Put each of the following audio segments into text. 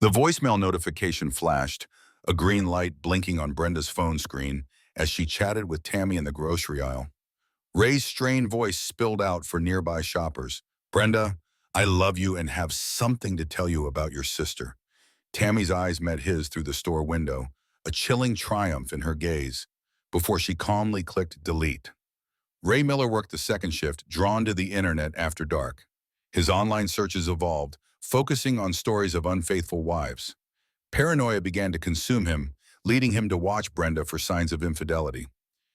The voicemail notification flashed, a green light blinking on Brenda's phone screen as she chatted with Tammy in the grocery aisle. Ray's strained voice spilled out for nearby shoppers. "Brenda, I love you and have something to tell you about your sister." Tammy's eyes met his through the store window, a chilling triumph in her gaze, before she calmly clicked delete. Ray Miller worked the second shift, drawn to the internet after dark. His online searches evolved, focusing on stories of unfaithful wives. Paranoia began to consume him, leading him to watch Brenda for signs of infidelity.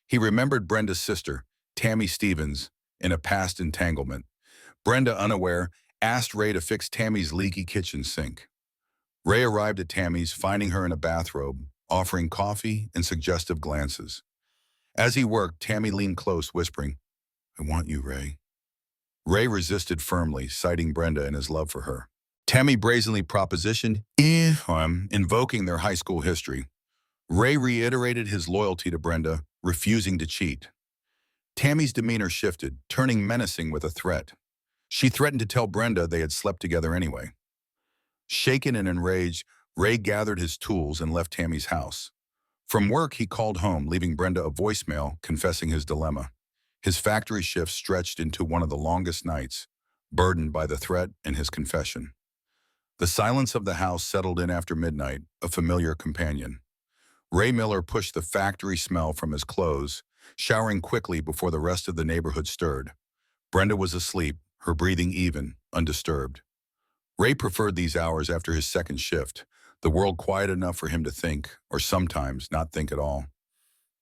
He remembered Brenda's sister, Tammy Stevens, in a past entanglement. Brenda, unaware, asked Ray to fix Tammy's leaky kitchen sink. Ray arrived at Tammy's, finding her in a bathrobe, offering coffee and suggestive glances. As he worked, Tammy leaned close, whispering, "I want you, Ray." Ray resisted firmly, citing Brenda and his love for her. Tammy brazenly propositioned, invoking their high school history. Ray reiterated his loyalty to Brenda, refusing to cheat. Tammy's demeanor shifted, turning menacing with a threat. She threatened to tell Brenda they had slept together anyway. Shaken and enraged, Ray gathered his tools and left Tammy's house. From work, he called home, leaving Brenda a voicemail confessing his dilemma. His factory shift stretched into one of the longest nights, burdened by the threat and his confession. The silence of the house settled in after midnight, a familiar companion. Ray Miller pushed the factory smell from his clothes, showering quickly before the rest of the neighborhood stirred. Brenda was asleep, her breathing even, undisturbed. Ray preferred these hours after his second shift, the world quiet enough for him to think, or sometimes not think at all.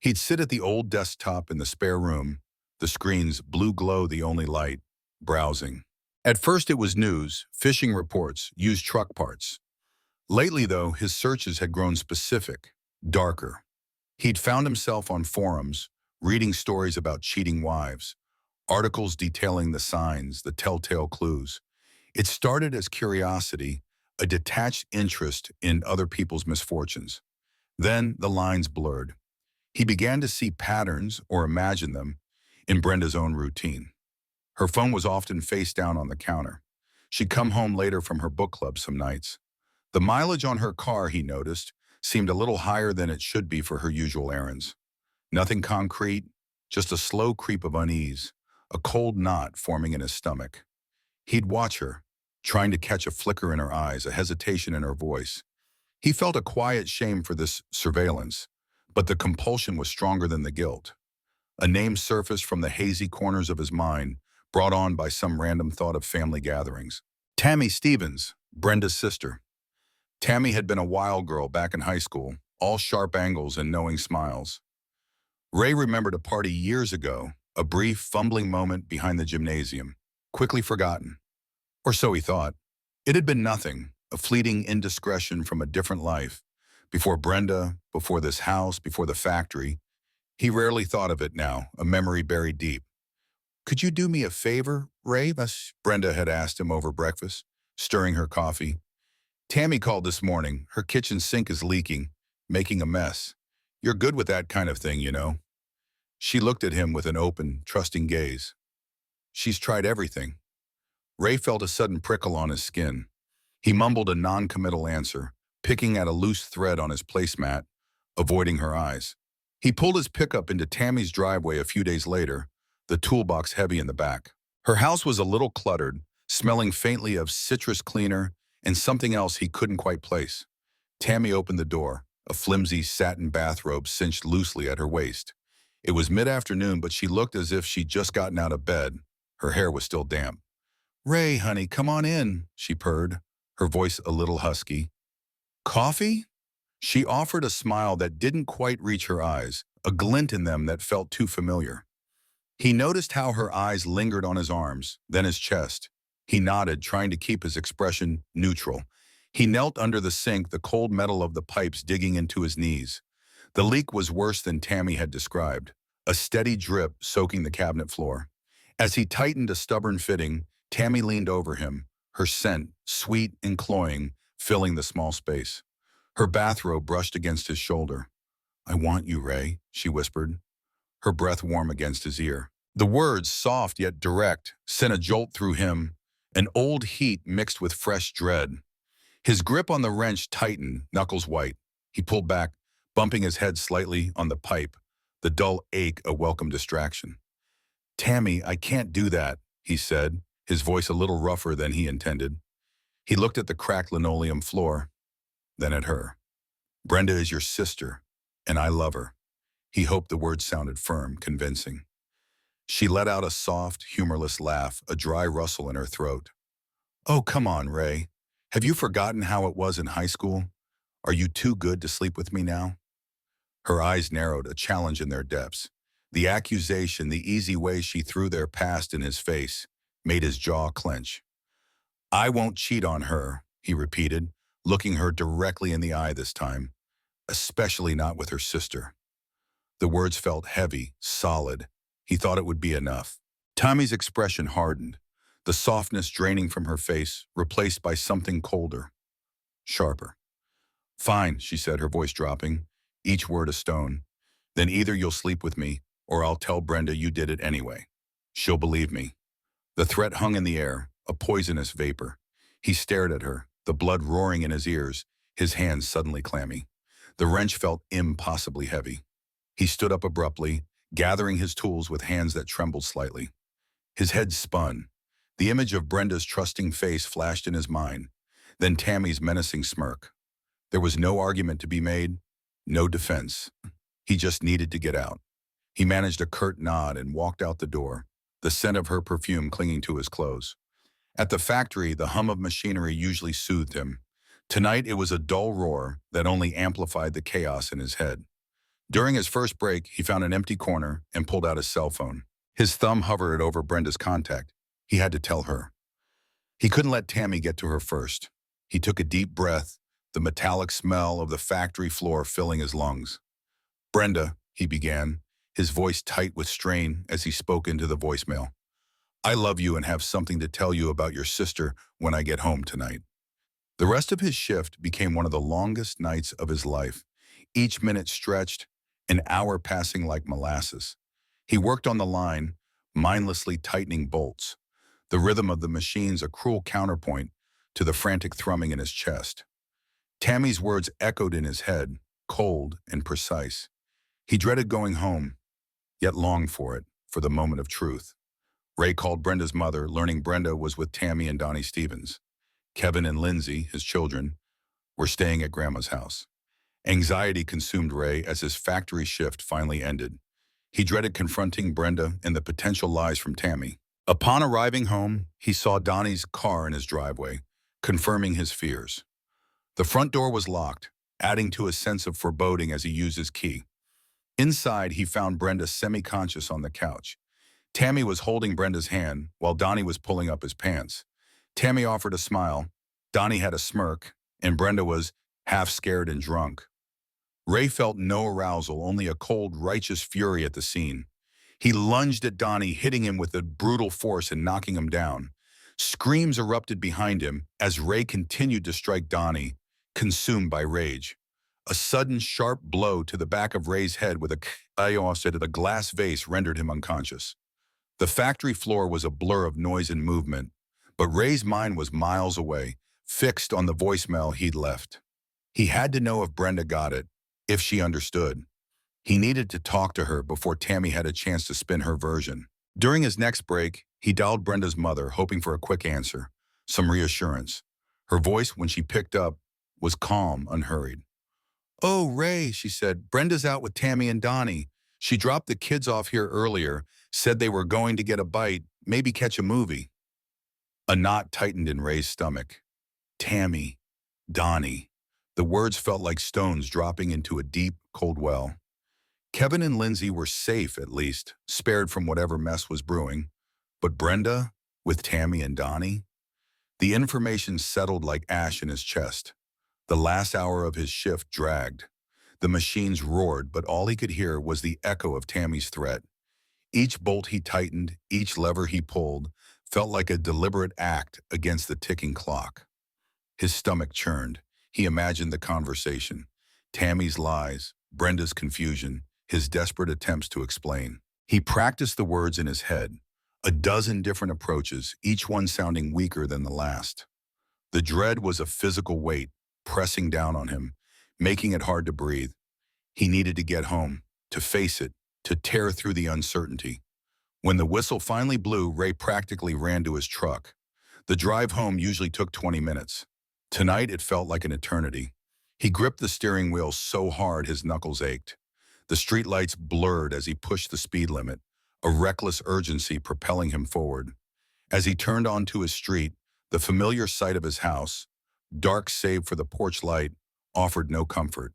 He'd sit at the old desktop in the spare room, the screen's blue glow the only light, browsing. At first it was news, fishing reports, used truck parts. Lately, though, his searches had grown specific, darker. He'd found himself on forums, reading stories about cheating wives, articles detailing the signs, the telltale clues. It started as curiosity, a detached interest in other people's misfortunes. Then the lines blurred. He began to see patterns, or imagine them, in Brenda's own routine. Her phone was often face down on the counter. She'd come home later from her book club some nights. The mileage on her car, he noticed, seemed a little higher than it should be for her usual errands. Nothing concrete, just a slow creep of unease, a cold knot forming in his stomach. He'd watch her, trying to catch a flicker in her eyes, a hesitation in her voice. He felt a quiet shame for this surveillance, but the compulsion was stronger than the guilt. A name surfaced from the hazy corners of his mind, brought on by some random thought of family gatherings. Tammy Stevens, Brenda's sister. Tammy had been a wild girl back in high school, all sharp angles and knowing smiles. Ray remembered a party years ago, a brief, fumbling moment behind the gymnasium, quickly forgotten. Or so he thought. It had been nothing, a fleeting indiscretion from a different life. Before Brenda, before this house, before the factory. He rarely thought of it now, a memory buried deep. "Could you do me a favor, Ray?" Brenda had asked him over breakfast, stirring her coffee. "Tammy called this morning. Her kitchen sink is leaking, making a mess. You're good with that kind of thing, you know." She looked at him with an open, trusting gaze. "She's tried everything." Ray felt a sudden prickle on his skin. He mumbled a non-committal answer, picking at a loose thread on his placemat, avoiding her eyes. He pulled his pickup into Tammy's driveway a few days later, the toolbox heavy in the back. Her house was a little cluttered, smelling faintly of citrus cleaner and something else he couldn't quite place. Tammy opened the door, a flimsy satin bathrobe cinched loosely at her waist. It was mid-afternoon, but she looked as if she'd just gotten out of bed. Her hair was still damp. "Ray, honey, come on in," she purred, her voice a little husky. "Coffee?" She offered a smile that didn't quite reach her eyes, a glint in them that felt too familiar. He noticed how her eyes lingered on his arms, then his chest. He nodded, trying to keep his expression neutral. He knelt under the sink, the cold metal of the pipes digging into his knees. The leak was worse than Tammy had described, a steady drip soaking the cabinet floor. As he tightened a stubborn fitting, Tammy leaned over him, her scent, sweet and cloying, filling the small space. Her bathrobe brushed against his shoulder. "I want you, Ray," she whispered, her breath warm against his ear. The words, soft yet direct, sent a jolt through him, an old heat mixed with fresh dread. His grip on the wrench tightened, knuckles white. He pulled back, bumping his head slightly on the pipe, the dull ache a welcome distraction. "Tammy, I can't do that," he said, his voice a little rougher than he intended. He looked at the cracked linoleum floor, then at her. "Brenda is your sister, and I love her." He hoped the words sounded firm, convincing. She let out a soft, humorless laugh, a dry rustle in her throat. "Oh, come on, Ray. Have you forgotten how it was in high school? Are you too good to sleep with me now?" Her eyes narrowed, a challenge in their depths. The accusation, the easy way she threw their past in his face, made his jaw clench. "I won't cheat on her," he repeated, looking her directly in the eye this time, "especially not with her sister." The words felt heavy, solid. He thought it would be enough. Tommy's expression hardened, the softness draining from her face, replaced by something colder, sharper. "Fine," she said, her voice dropping, each word a stone. "Then either you'll sleep with me, or I'll tell Brenda you did it anyway. She'll believe me." The threat hung in the air, a poisonous vapor. He stared at her, the blood roaring in his ears, his hands suddenly clammy. The wrench felt impossibly heavy. He stood up abruptly, gathering his tools with hands that trembled slightly. His head spun. The image of Brenda's trusting face flashed in his mind, then Tammy's menacing smirk. There was no argument to be made, no defense. He just needed to get out. He managed a curt nod and walked out the door, the scent of her perfume clinging to his clothes. At the factory, the hum of machinery usually soothed him. Tonight, it was a dull roar that only amplified the chaos in his head. During his first break, he found an empty corner and pulled out his cell phone. His thumb hovered over Brenda's contact. He had to tell her. He couldn't let Tammy get to her first. He took a deep breath, the metallic smell of the factory floor filling his lungs. "Brenda," he began, his voice tight with strain as he spoke into the voicemail. "I love you and have something to tell you about your sister when I get home tonight." The rest of his shift became one of the longest nights of his life. Each minute stretched, an hour passing like molasses. He worked on the line, mindlessly tightening bolts, the rhythm of the machines a cruel counterpoint to the frantic thrumming in his chest. Tammy's words echoed in his head, cold and precise. He dreaded going home, yet longed for it, for the moment of truth. Ray called Brenda's mother, learning Brenda was with Tammy and Donnie Stevens. Kevin and Lindsay, his children, were staying at Grandma's house. Anxiety consumed Ray as his factory shift finally ended. He dreaded confronting Brenda and the potential lies from Tammy. Upon arriving home, he saw Donnie's car in his driveway, confirming his fears. The front door was locked, adding to his sense of foreboding as he used his key. Inside, he found Brenda semi-conscious on the couch. Tammy was holding Brenda's hand while Donnie was pulling up his pants. Tammy offered a smile, Donnie had a smirk, and Brenda was half scared and drunk. Ray felt no arousal, only a cold, righteous fury at the scene. He lunged at Donnie, hitting him with a brutal force and knocking him down. Screams erupted behind him as Ray continued to strike Donnie, consumed by rage. A sudden, sharp blow to the back of Ray's head with a chaos at a glass vase rendered him unconscious. The factory floor was a blur of noise and movement, but Ray's mind was miles away, fixed on the voicemail he'd left. He had to know if Brenda got it, if she understood. He needed to talk to her before Tammy had a chance to spin her version. During his next break, he dialed Brenda's mother, hoping for a quick answer, some reassurance. Her voice, when she picked up, was calm, unhurried. "Oh, Ray," she said, "Brenda's out with Tammy and Donnie. She dropped the kids off here earlier, said they were going to get a bite, maybe catch a movie." A knot tightened in Ray's stomach. Tammy, Donnie. The words felt like stones dropping into a deep, cold well. Kevin and Lindsay were safe, at least, spared from whatever mess was brewing. But Brenda, with Tammy and Donnie? The information settled like ash in his chest. The last hour of his shift dragged. The machines roared, but all he could hear was the echo of Tammy's threat. Each bolt he tightened, each lever he pulled, felt like a deliberate act against the ticking clock. His stomach churned. He imagined the conversation. Tammy's lies, Brenda's confusion, his desperate attempts to explain. He practiced the words in his head, a dozen different approaches, each one sounding weaker than the last. The dread was a physical weight, pressing down on him, making it hard to breathe. He needed to get home, to face it, to tear through the uncertainty. When the whistle finally blew, Ray practically ran to his truck. The drive home usually took 20 minutes. Tonight, it felt like an eternity. He gripped the steering wheel so hard his knuckles ached. The streetlights blurred as he pushed the speed limit, a reckless urgency propelling him forward. As he turned onto his street, the familiar sight of his house, dark save for the porch light, offered no comfort.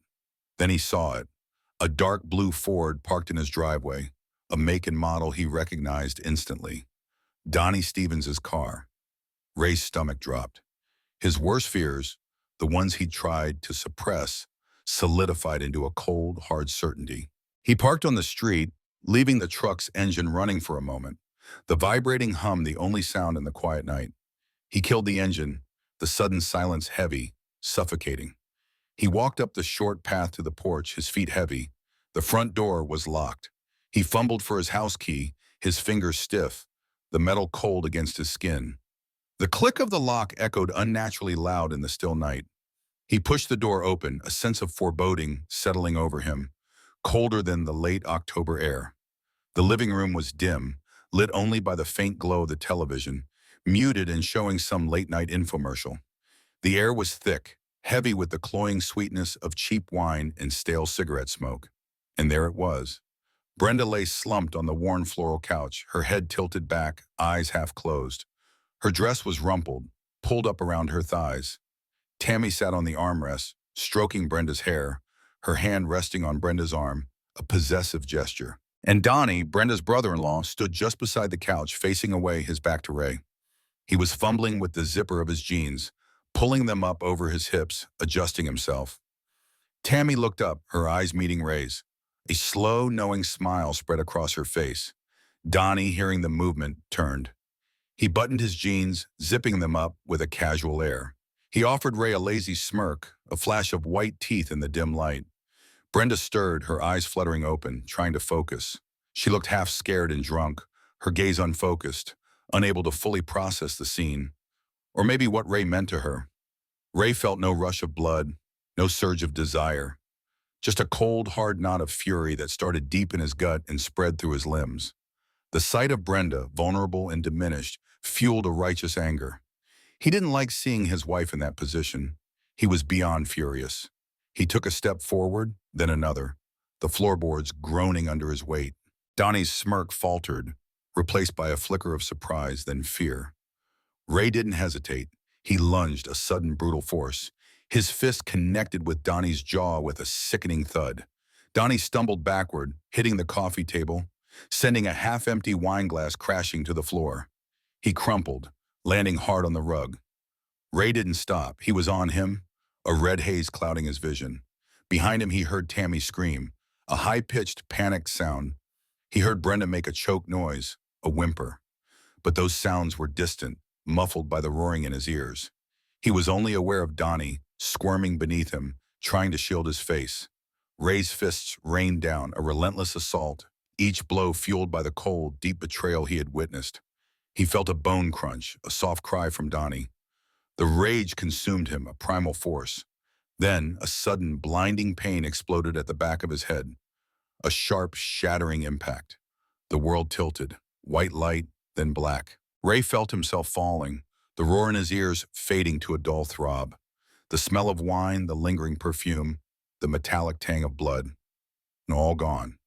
Then he saw it, a dark blue Ford parked in his driveway, a make and model he recognized instantly. Donnie Stevens's car. Ray's stomach dropped. His worst fears, the ones he'd tried to suppress, solidified into a cold, hard certainty. He parked on the street, leaving the truck's engine running for a moment, the vibrating hum the only sound in the quiet night. He killed the engine, the sudden silence heavy, suffocating. He walked up the short path to the porch, his feet heavy. The front door was locked. He fumbled for his house key, his fingers stiff, the metal cold against his skin. The click of the lock echoed unnaturally loud in the still night. He pushed the door open, a sense of foreboding settling over him, colder than the late October air. The living room was dim, lit only by the faint glow of the television, muted and showing some late-night infomercial. The air was thick, heavy with the cloying sweetness of cheap wine and stale cigarette smoke. And there it was. Brenda lay slumped on the worn floral couch, her head tilted back, eyes half closed. Her dress was rumpled, pulled up around her thighs. Tammy sat on the armrest, stroking Brenda's hair, her hand resting on Brenda's arm, a possessive gesture. And Donnie, Brenda's brother-in-law, stood just beside the couch, facing away, his back to Ray. He was fumbling with the zipper of his jeans, pulling them up over his hips, adjusting himself. Tammy looked up, her eyes meeting Ray's. A slow, knowing smile spread across her face. Donnie, hearing the movement, turned. He buttoned his jeans, zipping them up with a casual air. He offered Ray a lazy smirk, a flash of white teeth in the dim light. Brenda stirred, her eyes fluttering open, trying to focus. She looked half scared and drunk, her gaze unfocused, unable to fully process the scene. Or maybe what Ray meant to her. Ray felt no rush of blood, no surge of desire. Just a cold, hard knot of fury that started deep in his gut and spread through his limbs. The sight of Brenda, vulnerable and diminished, fueled a righteous anger. He didn't like seeing his wife in that position. He was beyond furious. He took a step forward, then another, the floorboards groaning under his weight. Donnie's smirk faltered, replaced by a flicker of surprise, then fear. Ray didn't hesitate. He lunged, a sudden brutal force. His fist connected with Donnie's jaw with a sickening thud. Donnie stumbled backward, hitting the coffee table, sending a half-empty wine glass crashing to the floor. He crumpled, landing hard on the rug. Ray didn't stop. He was on him, a red haze clouding his vision. Behind him, he heard Tammy scream, a high-pitched, panicked sound. He heard Brenda make a choked noise, a whimper. But those sounds were distant, muffled by the roaring in his ears. He was only aware of Donnie, squirming beneath him, trying to shield his face. Ray's fists rained down, a relentless assault, each blow fueled by the cold, deep betrayal he had witnessed. He felt a bone crunch, a soft cry from Donnie. The rage consumed him, a primal force. Then, a sudden, blinding pain exploded at the back of his head. A sharp, shattering impact. The world tilted, white light, then black. Ray felt himself falling, the roar in his ears fading to a dull throb. The smell of wine, the lingering perfume, the metallic tang of blood. And all gone.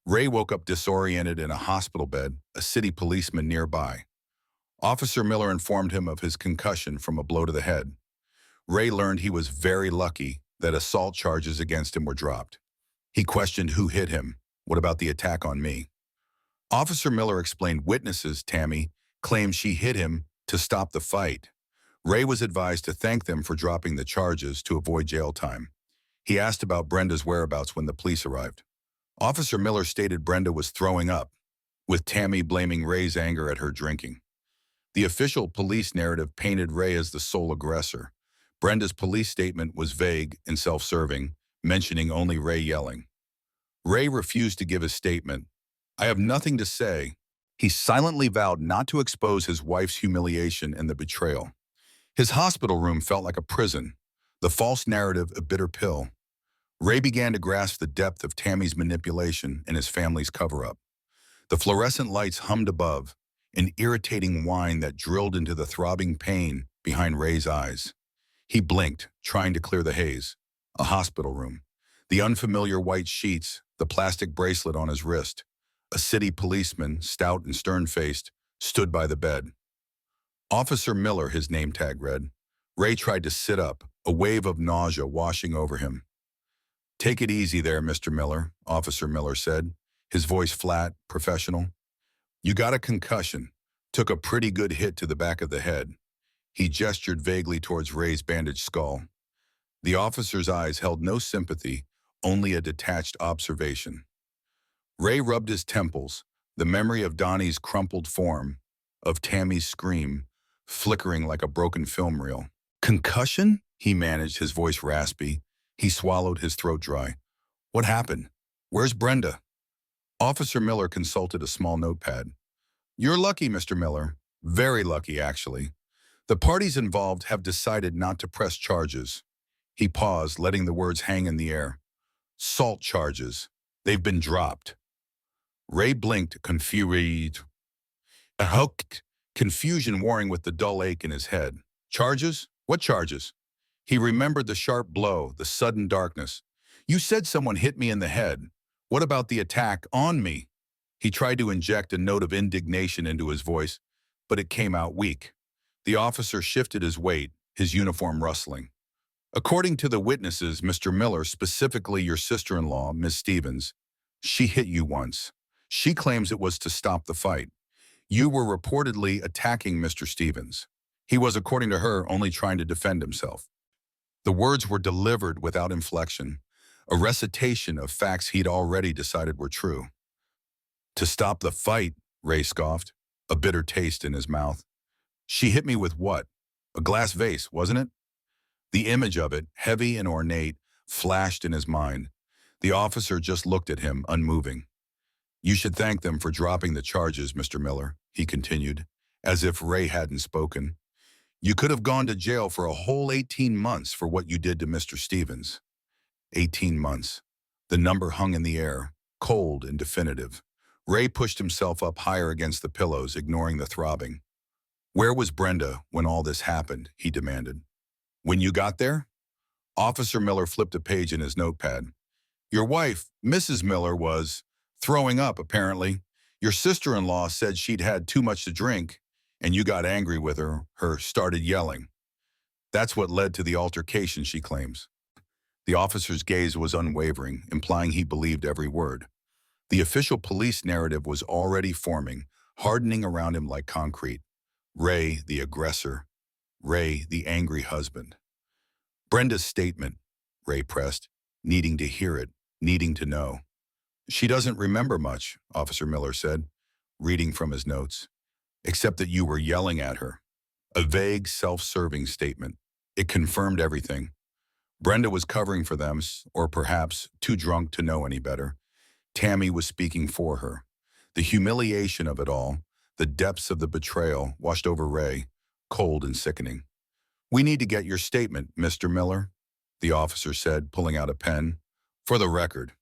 Ray woke up disoriented in a hospital bed, a city policeman nearby. Officer Miller informed him of his concussion from a blow to the head. Ray learned he was very lucky that assault charges against him were dropped. He questioned who hit him. What about the attack on me? Officer Miller explained witnesses, Tammy, claimed she hit him to stop the fight. Ray was advised to thank them for dropping the charges to avoid jail time. He asked about Brenda's whereabouts when the police arrived. Officer Miller stated Brenda was throwing up, with Tammy blaming Ray's anger at her drinking. The official police narrative painted Ray as the sole aggressor. Brenda's police statement was vague and self-serving, mentioning only Ray yelling. Ray refused to give his statement. "I have nothing to say." He silently vowed not to expose his wife's humiliation and the betrayal. His hospital room felt like a prison, the false narrative a bitter pill. Ray began to grasp the depth of Tammy's manipulation and his family's cover-up. The fluorescent lights hummed above, an irritating whine that drilled into the throbbing pain behind Ray's eyes. He blinked, trying to clear the haze. A hospital room. The unfamiliar white sheets, the plastic bracelet on his wrist. A city policeman, stout and stern-faced, stood by the bed. Officer Miller, his name tag read. Ray tried to sit up, a wave of nausea washing over him. "Take it easy there, Mr. Miller," Officer Miller said, his voice flat, professional. "You got a concussion. Took a pretty good hit to the back of the head." He gestured vaguely towards Ray's bandaged skull. The officer's eyes held no sympathy, only a detached observation. Ray rubbed his temples, the memory of Donnie's crumpled form, of Tammy's scream, flickering like a broken film reel. "Concussion?" he managed, his voice raspy. He swallowed, his throat dry. "What happened? Where's Brenda?" Officer Miller consulted a small notepad. "You're lucky, Mr. Miller. Very lucky, actually. The parties involved have decided not to press charges." He paused, letting the words hang in the air. "Salt charges. They've been dropped." Ray blinked, confused. A hook, confusion warring with the dull ache in his head. "Charges? What charges?" He remembered the sharp blow, the sudden darkness. "You said someone hit me in the head. What about the attack on me?" He tried to inject a note of indignation into his voice, but it came out weak. The officer shifted his weight, his uniform rustling. "According to the witnesses, Mr. Miller, specifically your sister-in-law, Miss Stevens, she hit you once. She claims it was to stop the fight. You were reportedly attacking Mr. Stevens. He was, according to her, only trying to defend himself." The words were delivered without inflection, a recitation of facts he'd already decided were true. "To stop the fight," Ray scoffed, a bitter taste in his mouth. "She hit me with what? A glass vase, wasn't it?" The image of it, heavy and ornate, flashed in his mind. The officer just looked at him, unmoving. "You should thank them for dropping the charges, Mr. Miller," he continued, as if Ray hadn't spoken. "You could have gone to jail for a whole 18 months for what you did to Mr. Stevens." 18 months. The number hung in the air, cold and definitive. Ray pushed himself up higher against the pillows, ignoring the throbbing. "Where was Brenda when all this happened?" he demanded. "When you got there?" Officer Miller flipped a page in his notepad. "Your wife, Mrs. Miller, was throwing up, apparently. Your sister-in-law said she'd had too much to drink, and you got angry with her started yelling. That's what led to the altercation, she claims." The officer's gaze was unwavering, implying he believed every word. The official police narrative was already forming, hardening around him like concrete. Ray, the aggressor. Ray, the angry husband. "Brenda's statement," Ray pressed, needing to hear it, needing to know. "She doesn't remember much," Officer Miller said, reading from his notes, "except that you were yelling at her." A vague, self-serving statement. It confirmed everything. Brenda was covering for them, or perhaps too drunk to know any better. Tammy was speaking for her. The humiliation of it all, the depths of the betrayal, washed over Ray, cold and sickening. "We need to get your statement, Mr. Miller," the officer said, pulling out a pen. "For the record."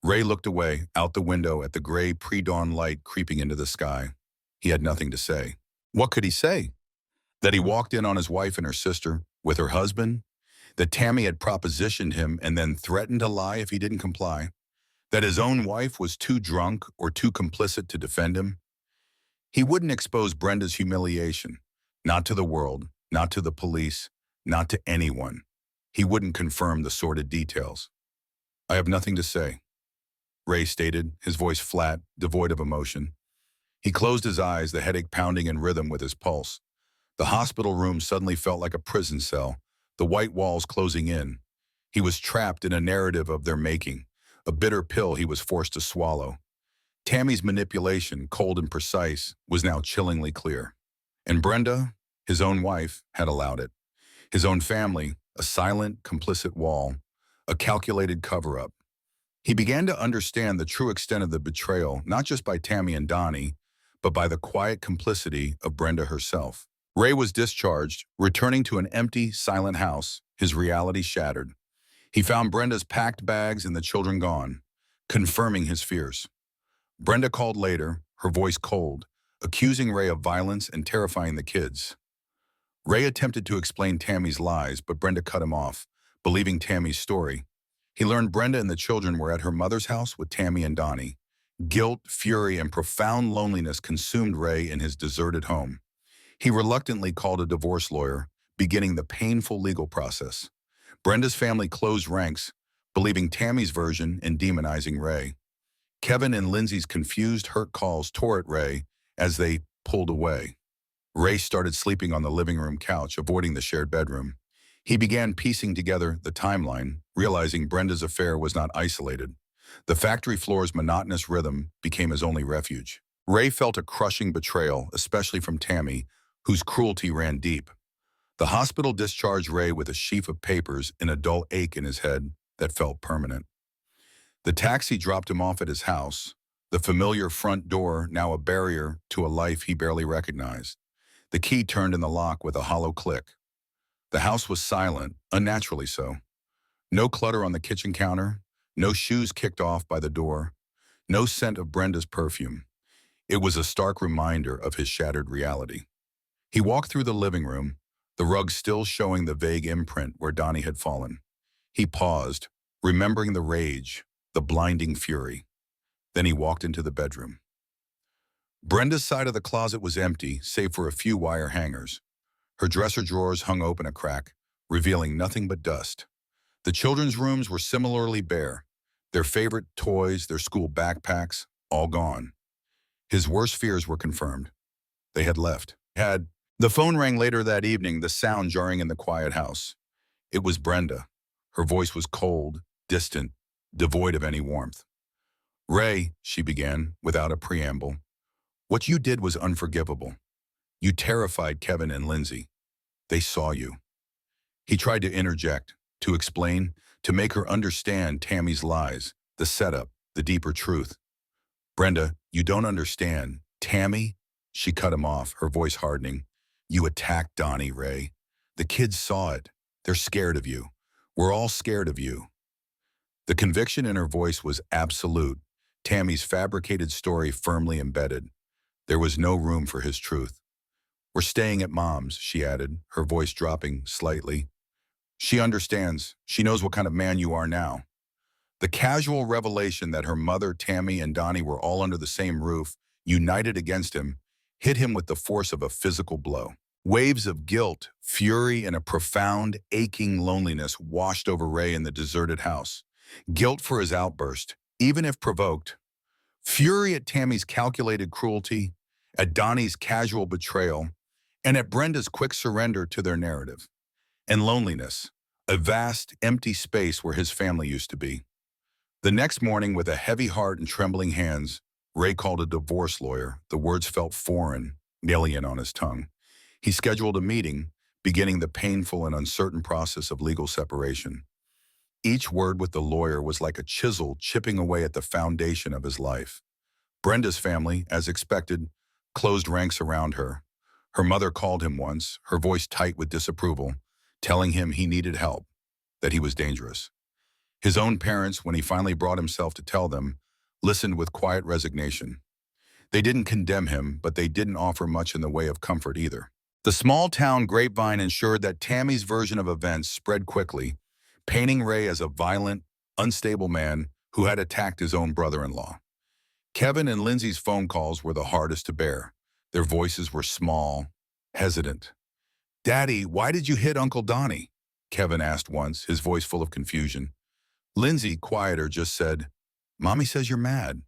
Ray looked away, out the window at the gray pre-dawn light creeping into the sky. He had nothing to say. What could he say? That he walked in on his wife and her sister, with her husband? That Tammy had propositioned him and then threatened to lie if he didn't comply? That his own wife was too drunk or too complicit to defend him? He wouldn't expose Brenda's humiliation. Not to the world, not to the police, not to anyone. He wouldn't confirm the sordid details. "I have nothing to say," Ray stated, his voice flat, devoid of emotion. He closed his eyes, the headache pounding in rhythm with his pulse. The hospital room suddenly felt like a prison cell, the white walls closing in. He was trapped in a narrative of their making, a bitter pill he was forced to swallow. Tammy's manipulation, cold and precise, was now chillingly clear. And Brenda, his own wife, had allowed it. His own family, a silent, complicit wall, a calculated cover-up. He began to understand the true extent of the betrayal, not just by Tammy and Donnie, but by the quiet complicity of Brenda herself. Ray was discharged, returning to an empty, silent house, his reality shattered. He found Brenda's packed bags and the children gone, confirming his fears. Brenda called later, her voice cold, accusing Ray of violence and terrifying the kids. Ray attempted to explain Tammy's lies, but Brenda cut him off, believing Tammy's story. He learned Brenda and the children were at her mother's house with Tammy and Donnie. Guilt, fury, and profound loneliness consumed Ray in his deserted home. He reluctantly called a divorce lawyer, beginning the painful legal process. Brenda's family closed ranks, believing Tammy's version and demonizing Ray. Kevin and Lindsay's confused, hurt calls tore at Ray as they pulled away. Ray started sleeping on the living room couch, avoiding the shared bedroom. He began piecing together the timeline, realizing Brenda's affair was not isolated. The factory floor's monotonous rhythm became his only refuge. Ray felt a crushing betrayal, especially from Tammy, whose cruelty ran deep. The hospital discharged Ray with a sheaf of papers and a dull ache in his head that felt permanent. The taxi dropped him off at his house, the familiar front door now a barrier to a life he barely recognized. The key turned in the lock with a hollow click. The house was silent, unnaturally so. No clutter on the kitchen counter, no shoes kicked off by the door, no scent of Brenda's perfume. It was a stark reminder of his shattered reality. He walked through the living room, the rug still showing the vague imprint where Donnie had fallen. He paused, remembering the rage, the blinding fury. Then he walked into the bedroom. Brenda's side of the closet was empty, save for a few wire hangers. Her dresser drawers hung open a crack, revealing nothing but dust. The children's rooms were similarly bare, their favorite toys, their school backpacks, all gone. His worst fears were confirmed. They had left. The phone rang later that evening, the sound jarring in the quiet house. It was Brenda. Her voice was cold, distant, devoid of any warmth. "Ray," she began, without a preamble, "what you did was unforgivable. You terrified Kevin and Lindsay. They saw you." He tried to interject, to explain, to make her understand Tammy's lies, the setup, the deeper truth. "Brenda, you don't understand. Tammy," she cut him off, her voice hardening. "You attacked Donnie, Ray. The kids saw it. They're scared of you. We're all scared of you." The conviction in her voice was absolute, Tammy's fabricated story firmly embedded. There was no room for his truth. "We're staying at Mom's," she added, her voice dropping slightly. "She understands. She knows what kind of man you are now." The casual revelation that her mother, Tammy, and Donnie were all under the same roof, united against him, hit him with the force of a physical blow. Waves of guilt, fury, and a profound, aching loneliness washed over Ray in the deserted house. Guilt for his outburst, even if provoked. Fury at Tammy's calculated cruelty, at Donnie's casual betrayal, and at Brenda's quick surrender to their narrative. And loneliness, a vast, empty space where his family used to be. The next morning, with a heavy heart and trembling hands, Ray called a divorce lawyer. The words felt foreign, alien on his tongue. He scheduled a meeting, beginning the painful and uncertain process of legal separation. Each word with the lawyer was like a chisel chipping away at the foundation of his life. Brenda's family, as expected, closed ranks around her. Her mother called him once, her voice tight with disapproval, telling him he needed help, that he was dangerous. His own parents, when he finally brought himself to tell them, listened with quiet resignation. They didn't condemn him, but they didn't offer much in the way of comfort either. The small-town grapevine ensured that Tammy's version of events spread quickly, painting Ray as a violent, unstable man who had attacked his own brother-in-law. Kevin and Lindsay's phone calls were the hardest to bear. Their voices were small, hesitant. "Daddy, why did you hit Uncle Donnie?" Kevin asked once, his voice full of confusion. Lindsay, quieter, just said, "Mommy says you're mad."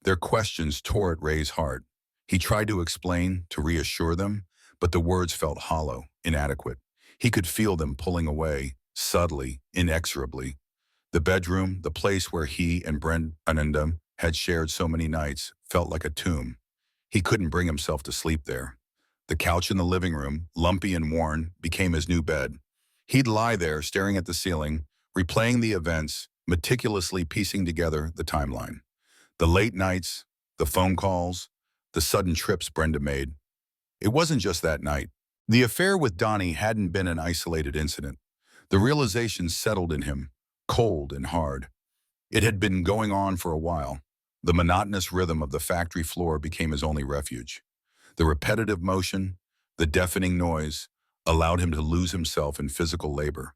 Their questions tore at Ray's heart. He tried to explain, to reassure them, but the words felt hollow, inadequate. He could feel them pulling away, subtly, inexorably. The bedroom, the place where he and Brenda had shared so many nights, felt like a tomb. He couldn't bring himself to sleep there. The couch in the living room, lumpy and worn, became his new bed. He'd lie there, staring at the ceiling, replaying the events, meticulously piecing together the timeline. The late nights, the phone calls, the sudden trips Brenda made. It wasn't just that night. The affair with Donnie hadn't been an isolated incident. The realization settled in him, cold and hard. It had been going on for a while. The monotonous rhythm of the factory floor became his only refuge. The repetitive motion, the deafening noise, allowed him to lose himself in physical labor,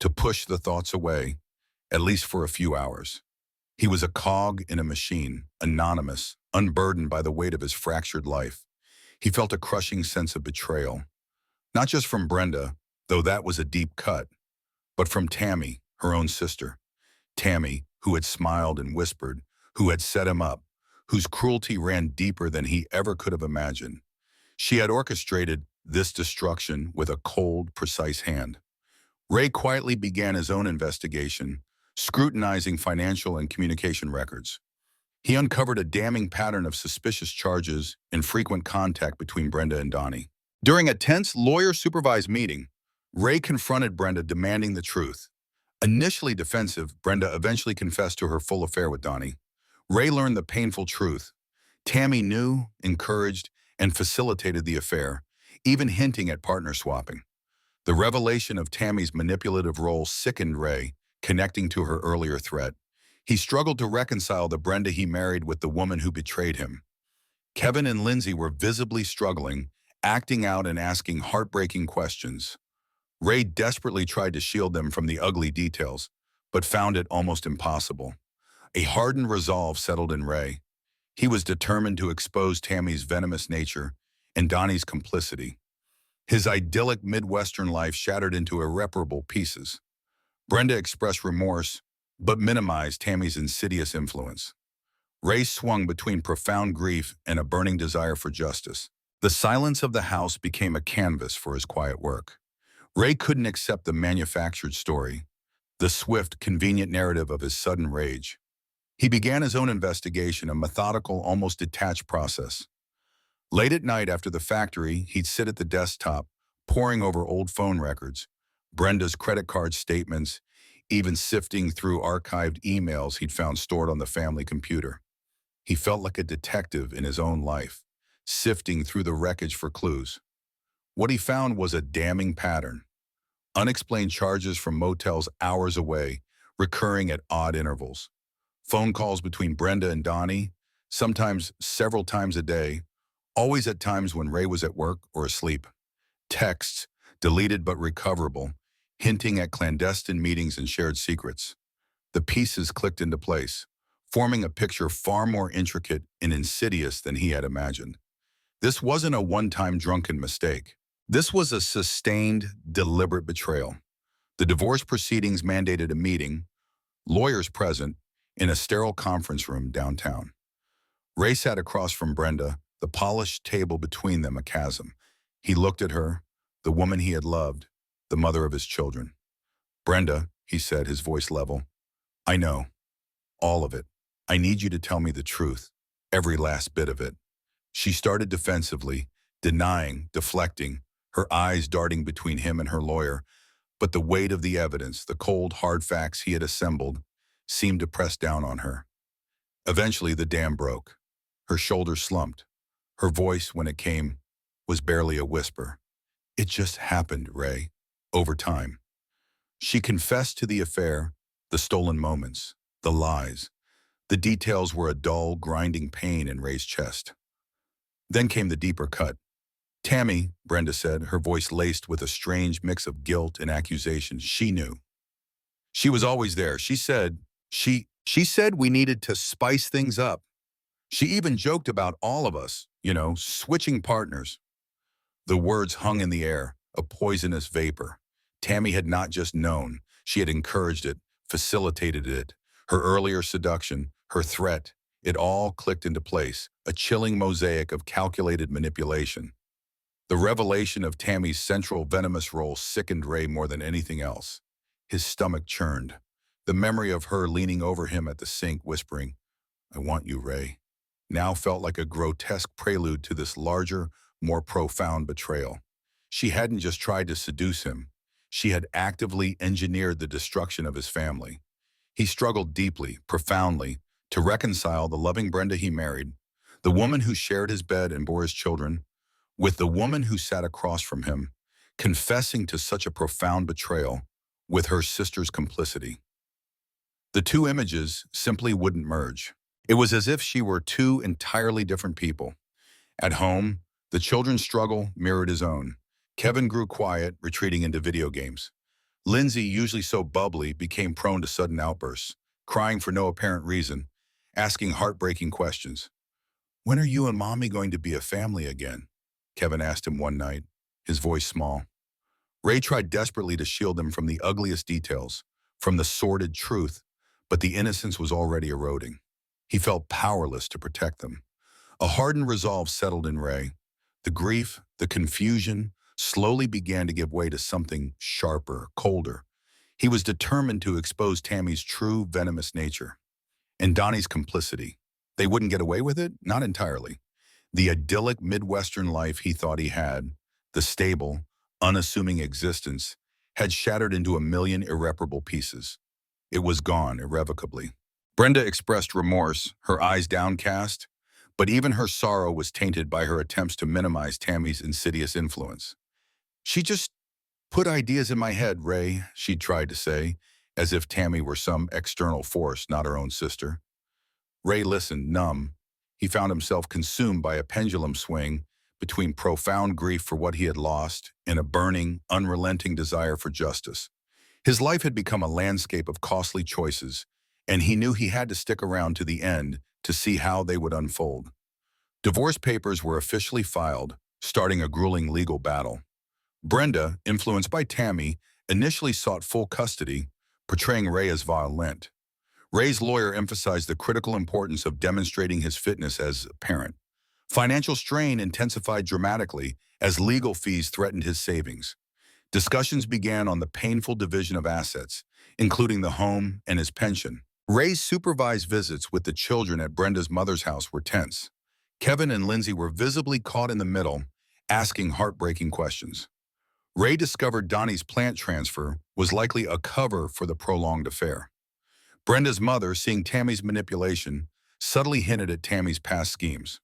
to push the thoughts away, at least for a few hours. He was a cog in a machine, anonymous, unburdened by the weight of his fractured life. He felt a crushing sense of betrayal, not just from Brenda, though that was a deep cut, but from Tammy, her own sister. Tammy, who had smiled and whispered, who had set him up, whose cruelty ran deeper than he ever could have imagined. She had orchestrated this destruction with a cold, precise hand. Ray quietly began his own investigation, scrutinizing financial and communication records. He uncovered a damning pattern of suspicious charges and frequent contact between Brenda and Donnie. During a tense, lawyer-supervised meeting, Ray confronted Brenda demanding the truth. Initially defensive, Brenda eventually confessed to her full affair with Donnie. Ray learned the painful truth. Tammy knew, encouraged, and facilitated the affair, even hinting at partner swapping. The revelation of Tammy's manipulative role sickened Ray, connecting to her earlier threat. He struggled to reconcile the Brenda he married with the woman who betrayed him. Kevin and Lindsay were visibly struggling, acting out and asking heartbreaking questions. Ray desperately tried to shield them from the ugly details, but found it almost impossible. A hardened resolve settled in Ray. He was determined to expose Tammy's venomous nature and Donnie's complicity. His idyllic Midwestern life shattered into irreparable pieces. Brenda expressed remorse, but minimized Tammy's insidious influence. Ray swung between profound grief and a burning desire for justice. The silence of the house became a canvas for his quiet work. Ray couldn't accept the manufactured story, the swift, convenient narrative of his sudden rage. He began his own investigation, a methodical, almost detached process. Late at night after the factory, he'd sit at the desktop, poring over old phone records, Brenda's credit card statements, even sifting through archived emails he'd found stored on the family computer. He felt like a detective in his own life, sifting through the wreckage for clues. What he found was a damning pattern. Unexplained charges from motels hours away, recurring at odd intervals. Phone calls between Brenda and Donnie, sometimes several times a day, always at times when Ray was at work or asleep. Texts, deleted but recoverable, hinting at clandestine meetings and shared secrets. The pieces clicked into place, forming a picture far more intricate and insidious than he had imagined. This wasn't a one-time drunken mistake. This was a sustained, deliberate betrayal. The divorce proceedings mandated a meeting, lawyers present, in a sterile conference room downtown. Ray sat across from Brenda, the polished table between them a chasm. He looked at her, the woman he had loved, the mother of his children. "Brenda," he said, his voice level, "I know. All of it. I need you to tell me the truth. Every last bit of it." She started defensively, denying, deflecting, her eyes darting between him and her lawyer, but the weight of the evidence, the cold, hard facts he had assembled, seemed to press down on her. Eventually, the dam broke. Her shoulders slumped. Her voice, when it came, was barely a whisper. "It just happened, Ray. Over time." She confessed to the affair, the stolen moments, the lies. The details were a dull, grinding pain in Ray's chest. Then came the deeper cut. "Tammy," Brenda said, her voice laced with a strange mix of guilt and accusation. "She knew. She was always there. She said we needed to spice things up. She even joked about all of us, switching partners." The words hung in the air, a poisonous vapor. Tammy had not just known, she had encouraged it, facilitated it. Her earlier seduction, her threat, it all clicked into place, a chilling mosaic of calculated manipulation. The revelation of Tammy's central venomous role sickened Ray more than anything else. His stomach churned. The memory of her leaning over him at the sink, whispering, "I want you, Ray," now felt like a grotesque prelude to this larger, more profound betrayal. She hadn't just tried to seduce him. She had actively engineered the destruction of his family. He struggled deeply, profoundly, to reconcile the loving Brenda he married, the woman who shared his bed and bore his children, with the woman who sat across from him, confessing to such a profound betrayal with her sister's complicity. The two images simply wouldn't merge. It was as if she were two entirely different people. At home, the children's struggle mirrored his own. Kevin grew quiet, retreating into video games. Lindsay, usually so bubbly, became prone to sudden outbursts, crying for no apparent reason, asking heartbreaking questions. "When are you and Mommy going to be a family again?" Kevin asked him one night, his voice small. Ray tried desperately to shield them from the ugliest details, from the sordid truth, but the innocence was already eroding. He felt powerless to protect them. A hardened resolve settled in Ray. The grief, the confusion, slowly began to give way to something sharper, colder. He was determined to expose Tammy's true, venomous nature. And Donnie's complicity. They wouldn't get away with it? Not entirely. The idyllic Midwestern life he thought he had, the stable, unassuming existence, had shattered into a million irreparable pieces. It was gone irrevocably. Brenda expressed remorse, her eyes downcast, but even her sorrow was tainted by her attempts to minimize Tammy's insidious influence. "She just put ideas in my head, Ray," she tried to say, as if Tammy were some external force, not her own sister. Ray listened, numb. He found himself consumed by a pendulum swing between profound grief for what he had lost and a burning, unrelenting desire for justice. His life had become a landscape of costly choices, and he knew he had to stick around to the end to see how they would unfold. Divorce papers were officially filed, starting a grueling legal battle. Brenda, influenced by Tammy, initially sought full custody, portraying Ray as violent. Ray's lawyer emphasized the critical importance of demonstrating his fitness as a parent. Financial strain intensified dramatically as legal fees threatened his savings. Discussions began on the painful division of assets, including the home and his pension. Ray's supervised visits with the children at Brenda's mother's house were tense. Kevin and Lindsay were visibly caught in the middle, asking heartbreaking questions. Ray discovered Donnie's plant transfer was likely a cover for the prolonged affair. Brenda's mother, seeing Tammy's manipulation, subtly hinted at Tammy's past schemes.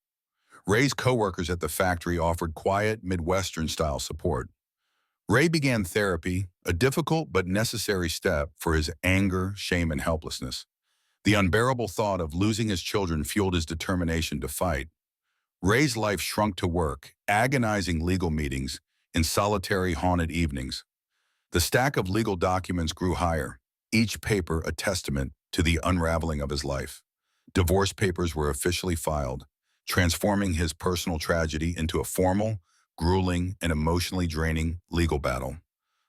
Ray's co-workers at the factory offered quiet, Midwestern-style support. Ray began therapy, a difficult but necessary step for his anger, shame, and helplessness. The unbearable thought of losing his children fueled his determination to fight. Ray's life shrunk to work, agonizing legal meetings, and solitary haunted evenings. The stack of legal documents grew higher, each paper a testament to the unraveling of his life. Divorce papers were officially filed, transforming his personal tragedy into a formal, grueling, and emotionally draining legal battle.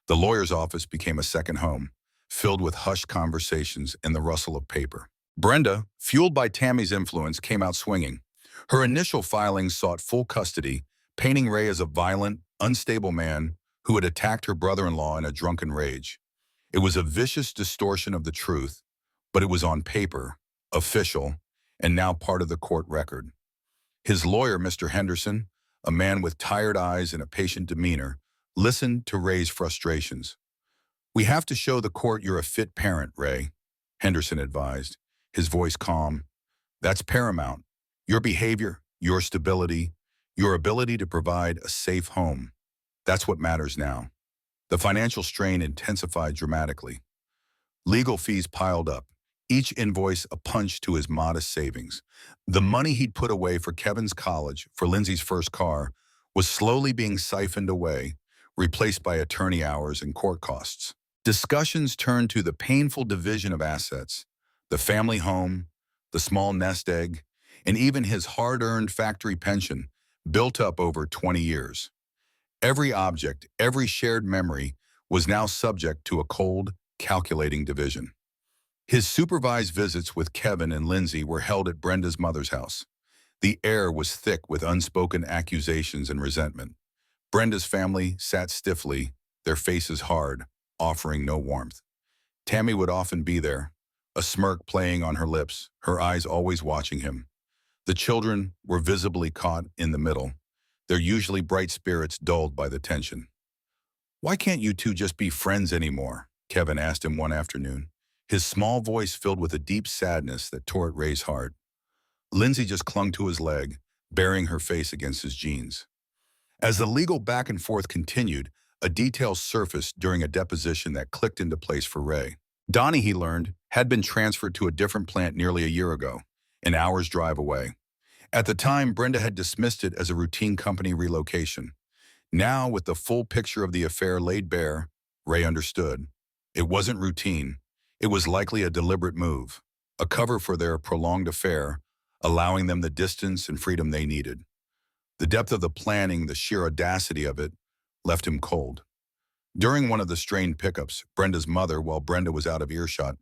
The lawyer's office became a second home, filled with hushed conversations and the rustle of paper. Brenda, fueled by Tammy's influence, came out swinging. Her initial filings sought full custody, painting Ray as a violent, unstable man who had attacked her brother-in-law in a drunken rage. It was a vicious distortion of the truth, but it was on paper, official, and now part of the court record. His lawyer, Mr. Henderson, a man with tired eyes and a patient demeanor, listened to Ray's frustrations. "We have to show the court you're a fit parent, Ray," Henderson advised, his voice calm. "That's paramount. Your behavior, your stability, your ability to provide a safe home. That's what matters now." The financial strain intensified dramatically. Legal fees piled up, each invoice a punch to his modest savings. The money he'd put away for Kevin's college, for Lindsay's first car, was slowly being siphoned away, replaced by attorney hours and court costs. Discussions turned to the painful division of assets, the family home, the small nest egg, and even his hard-earned factory pension, built up over 20 years. Every object, every shared memory was now subject to a cold, calculating division. His supervised visits with Kevin and Lindsay were held at Brenda's mother's house. The air was thick with unspoken accusations and resentment. Brenda's family sat stiffly, their faces hard, offering no warmth. Tammy would often be there, a smirk playing on her lips, her eyes always watching him. The children were visibly caught in the middle, their usually bright spirits dulled by the tension. "Why can't you two just be friends anymore?" Kevin asked him one afternoon, his small voice filled with a deep sadness that tore at Ray's heart. Lindsay just clung to his leg, burying her face against his jeans. As the legal back and forth continued, a detail surfaced during a deposition that clicked into place for Ray. Donnie, he learned, had been transferred to a different plant nearly a year ago, an hour's drive away. At the time, Brenda had dismissed it as a routine company relocation. Now, with the full picture of the affair laid bare, Ray understood. It wasn't routine. It was likely a deliberate move, a cover for their prolonged affair, allowing them the distance and freedom they needed. The depth of the planning, the sheer audacity of it, left him cold. During one of the strained pickups, Brenda's mother, while Brenda was out of earshot,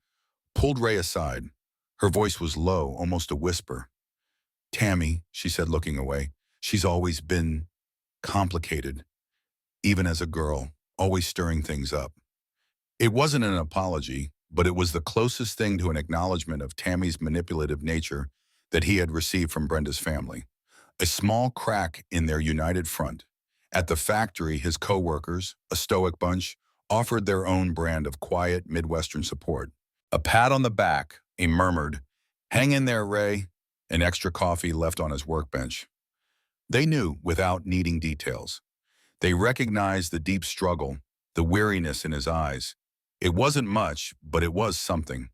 pulled Ray aside. Her voice was low, almost a whisper. "Tammy," she said, looking away, "she's always been complicated, even as a girl, always stirring things up." It wasn't an apology, but it was the closest thing to an acknowledgement of Tammy's manipulative nature that he had received from Brenda's family. A small crack in their united front. At the factory, his co-workers, a stoic bunch, offered their own brand of quiet Midwestern support. A pat on the back, a murmured, "Hang in there, Ray," and extra coffee left on his workbench. They knew without needing details. They recognized the deep struggle, the weariness in his eyes. It wasn't much, but it was something.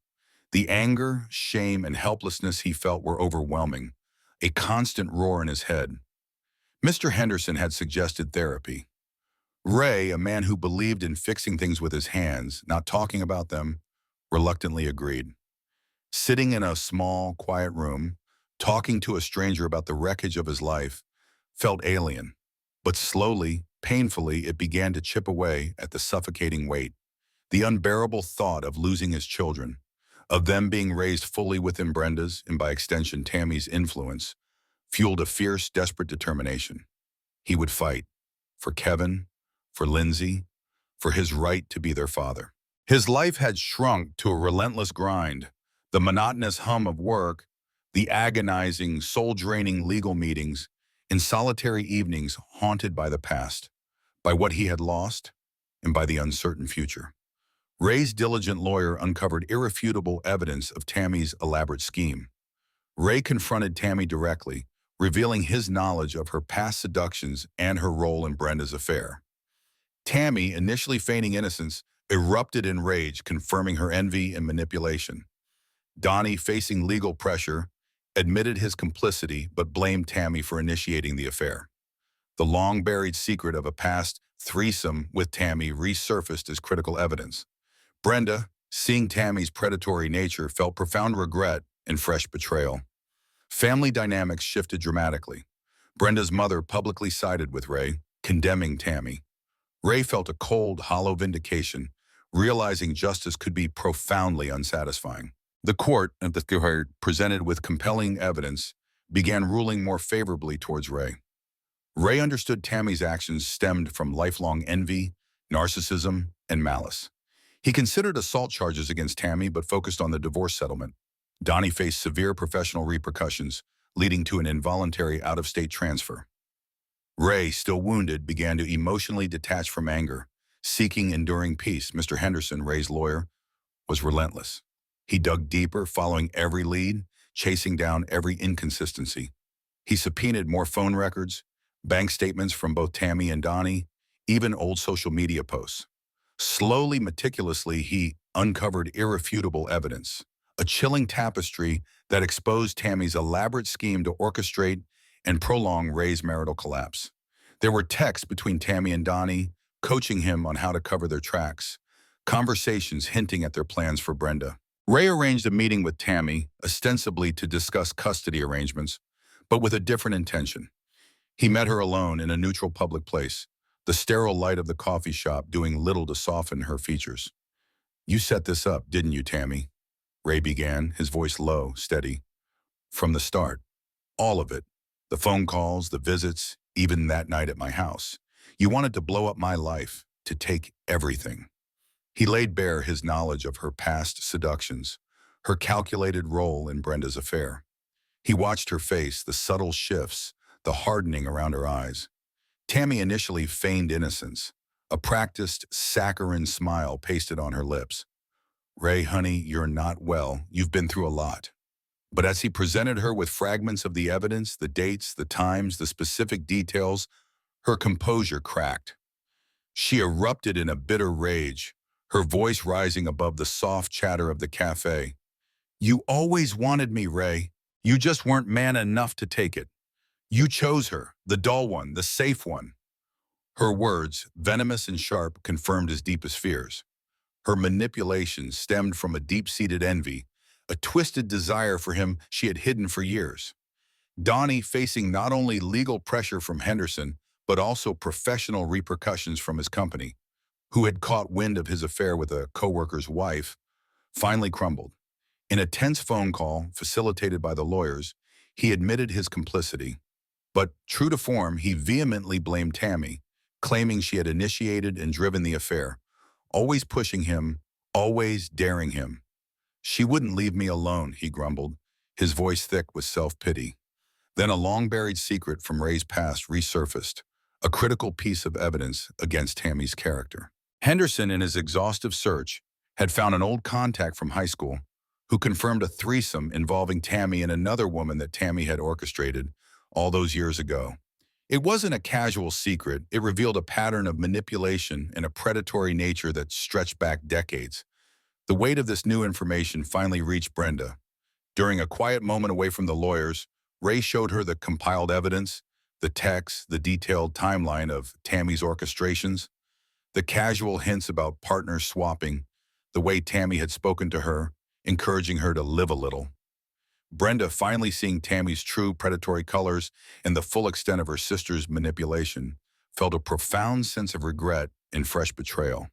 The anger, shame, and helplessness he felt were overwhelming, a constant roar in his head. Mr. Henderson had suggested therapy. Ray, a man who believed in fixing things with his hands, not talking about them, reluctantly agreed. Sitting in a small, quiet room, talking to a stranger about the wreckage of his life, felt alien. But slowly, painfully, it began to chip away at the suffocating weight. The unbearable thought of losing his children, of them being raised fully within Brenda's, and by extension Tammy's influence, fueled a fierce, desperate determination. He would fight. For Kevin, for Lindsay, for his right to be their father. His life had shrunk to a relentless grind. The monotonous hum of work, the agonizing, soul-draining legal meetings, and solitary evenings haunted by the past, by what he had lost, and by the uncertain future. Ray's diligent lawyer uncovered irrefutable evidence of Tammy's elaborate scheme. Ray confronted Tammy directly, revealing his knowledge of her past seductions and her role in Brenda's affair. Tammy, initially feigning innocence, erupted in rage, confirming her envy and manipulation. Donnie, facing legal pressure, admitted his complicity but blamed Tammy for initiating the affair. The long-buried secret of a past threesome with Tammy resurfaced as critical evidence. Brenda, seeing Tammy's predatory nature, felt profound regret and fresh betrayal. Family dynamics shifted dramatically. Brenda's mother publicly sided with Ray, condemning Tammy. Ray felt a cold, hollow vindication, realizing justice could be profoundly unsatisfying. The court, at the court, presented with compelling evidence, began ruling more favorably towards Ray. Ray understood Tammy's actions stemmed from lifelong envy, narcissism, and malice. He considered assault charges against Tammy but focused on the divorce settlement. Donnie faced severe professional repercussions, leading to an involuntary out-of-state transfer. Ray, still wounded, began to emotionally detach from anger, seeking enduring peace. Mr. Henderson, Ray's lawyer, was relentless. He dug deeper, following every lead, chasing down every inconsistency. He subpoenaed more phone records, bank statements from both Tammy and Donnie, even old social media posts. Slowly, meticulously, he uncovered irrefutable evidence, a chilling tapestry that exposed Tammy's elaborate scheme to orchestrate and prolong Ray's marital collapse. There were texts between Tammy and Donnie, coaching him on how to cover their tracks, conversations hinting at their plans for Brenda. Ray arranged a meeting with Tammy, ostensibly to discuss custody arrangements, but with a different intention. He met her alone in a neutral public place, the sterile light of the coffee shop doing little to soften her features. "You set this up, didn't you, Tammy?" Ray began, his voice low, steady. "From the start. All of it. The phone calls, the visits, even that night at my house. You wanted to blow up my life, to take everything." He laid bare his knowledge of her past seductions, her calculated role in Brenda's affair. He watched her face, the subtle shifts, the hardening around her eyes. Tammy initially feigned innocence, a practiced, saccharine smile pasted on her lips. "Ray, honey, you're not well. You've been through a lot." But as he presented her with fragments of the evidence, the dates, the times, the specific details, her composure cracked. She erupted in a bitter rage, her voice rising above the soft chatter of the cafe. You always wanted me, Ray. You just weren't man enough to take it. You chose her, the dull one, the safe one. Her words, venomous and sharp, confirmed his deepest fears. Her manipulation stemmed from a deep-seated envy, a twisted desire for him she had hidden for years. Donnie, facing not only legal pressure from Henderson, but also professional repercussions from his company, who had caught wind of his affair with a coworker's wife, finally crumbled. In a tense phone call facilitated by the lawyers, he admitted his complicity. But, true to form, he vehemently blamed Tammy, claiming she had initiated and driven the affair, always pushing him, always daring him. She wouldn't leave me alone, he grumbled, his voice thick with self-pity. Then a long-buried secret from Ray's past resurfaced, a critical piece of evidence against Tammy's character. Henderson, in his exhaustive search, had found an old contact from high school who confirmed a threesome involving Tammy and another woman that Tammy had orchestrated all those years ago. It wasn't a casual secret. It revealed a pattern of manipulation and a predatory nature that stretched back decades. The weight of this new information finally reached Brenda. During a quiet moment away from the lawyers, Ray showed her the compiled evidence, the texts, the detailed timeline of Tammy's orchestrations, the casual hints about partners swapping, the way Tammy had spoken to her, encouraging her to live a little. Brenda, finally seeing Tammy's true predatory colors and the full extent of her sister's manipulation, felt a profound sense of regret and fresh betrayal.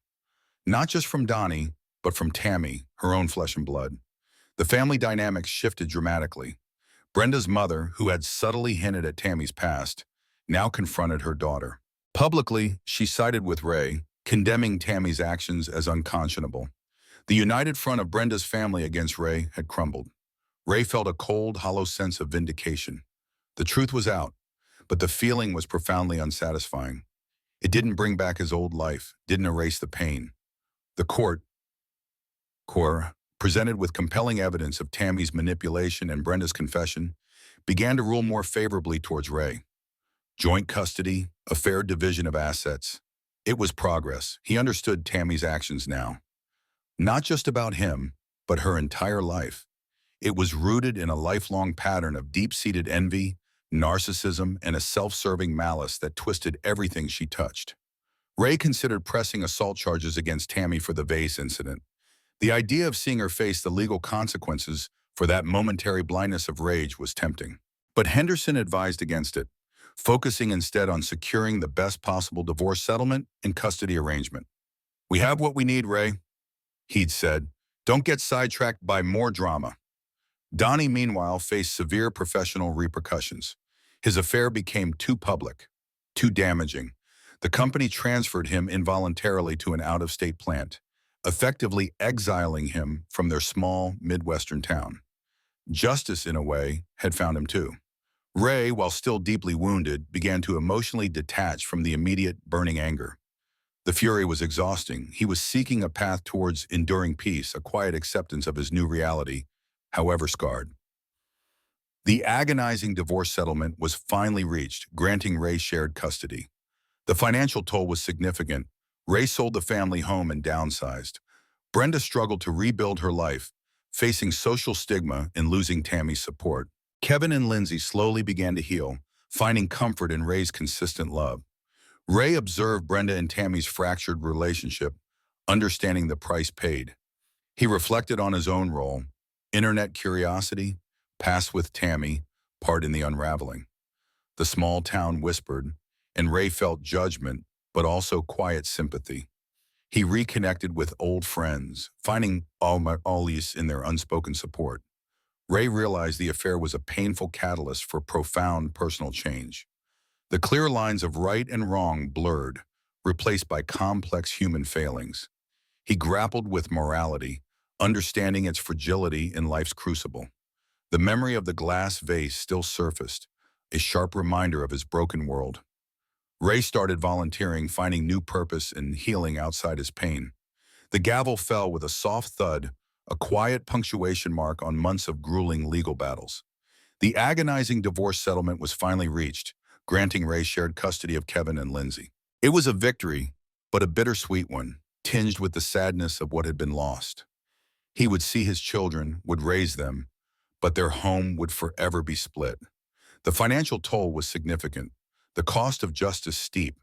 Not just from Donnie, but from Tammy, her own flesh and blood. The family dynamics shifted dramatically. Brenda's mother, who had subtly hinted at Tammy's past, now confronted her daughter. Publicly, she sided with Ray, condemning Tammy's actions as unconscionable. The united front of Brenda's family against Ray had crumbled. Ray felt a cold, hollow sense of vindication. The truth was out, but the feeling was profoundly unsatisfying. It didn't bring back his old life, didn't erase the pain. The court, presented with compelling evidence of Tammy's manipulation and Brenda's confession, began to rule more favorably towards Ray. Joint custody, a fair division of assets. It was progress. He understood Tammy's actions now. Not just about him, but her entire life. It was rooted in a lifelong pattern of deep-seated envy, narcissism, and a self-serving malice that twisted everything she touched. Ray considered pressing assault charges against Tammy for the vase incident. The idea of seeing her face the legal consequences for that momentary blindness of rage was tempting. But Henderson advised against it, focusing instead on securing the best possible divorce settlement and custody arrangement. "We have what we need, Ray," he'd said. "Don't get sidetracked by more drama." Donnie, meanwhile, faced severe professional repercussions. His affair became too public, too damaging. The company transferred him involuntarily to an out-of-state plant, effectively exiling him from their small Midwestern town. Justice, in a way, had found him too. Ray, while still deeply wounded, began to emotionally detach from the immediate burning anger. The fury was exhausting. He was seeking a path towards enduring peace, a quiet acceptance of his new reality, however scarred. The agonizing divorce settlement was finally reached, granting Ray shared custody. The financial toll was significant. Ray sold the family home and downsized. Brenda struggled to rebuild her life, facing social stigma and losing Tammy's support. Kevin and Lindsay slowly began to heal, finding comfort in Ray's consistent love. Ray observed Brenda and Tammy's fractured relationship, understanding the price paid. He reflected on his own role: internet curiosity, past with Tammy, part in the unraveling. The small town whispered, and Ray felt judgment, but also quiet sympathy. He reconnected with old friends, finding solace in their unspoken support. Ray realized the affair was a painful catalyst for profound personal change. The clear lines of right and wrong blurred, replaced by complex human failings. He grappled with morality, understanding its fragility in life's crucible. The memory of the glass vase still surfaced, a sharp reminder of his broken world. Ray started volunteering, finding new purpose and healing outside his pain. The gavel fell with a soft thud, a quiet punctuation mark on months of grueling legal battles. The agonizing divorce settlement was finally reached, granting Ray shared custody of Kevin and Lindsay. It was a victory, but a bittersweet one, tinged with the sadness of what had been lost. He would see his children, would raise them, but their home would forever be split. The financial toll was significant, the cost of justice steep.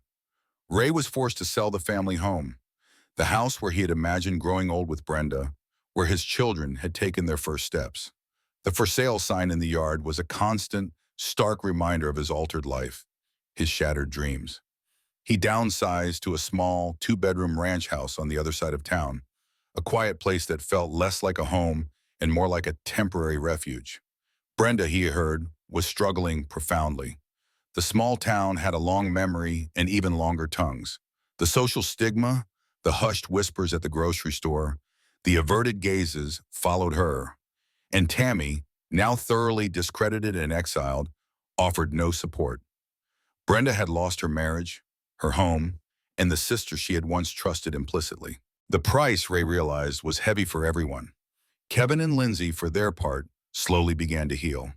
Ray was forced to sell the family home, the house where he had imagined growing old with Brenda, where his children had taken their first steps. The for sale sign in the yard was a constant, stark reminder of his altered life, his shattered dreams. He downsized to a small, two-bedroom ranch house on the other side of town, a quiet place that felt less like a home and more like a temporary refuge. Brenda, he heard, was struggling profoundly. The small town had a long memory and even longer tongues. The social stigma, the hushed whispers at the grocery store, the averted gazes followed her. And Tammy, now thoroughly discredited and exiled, offered no support. Brenda had lost her marriage, her home, and the sister she had once trusted implicitly. The price, Ray realized, was heavy for everyone. Kevin and Lindsay, for their part, slowly began to heal.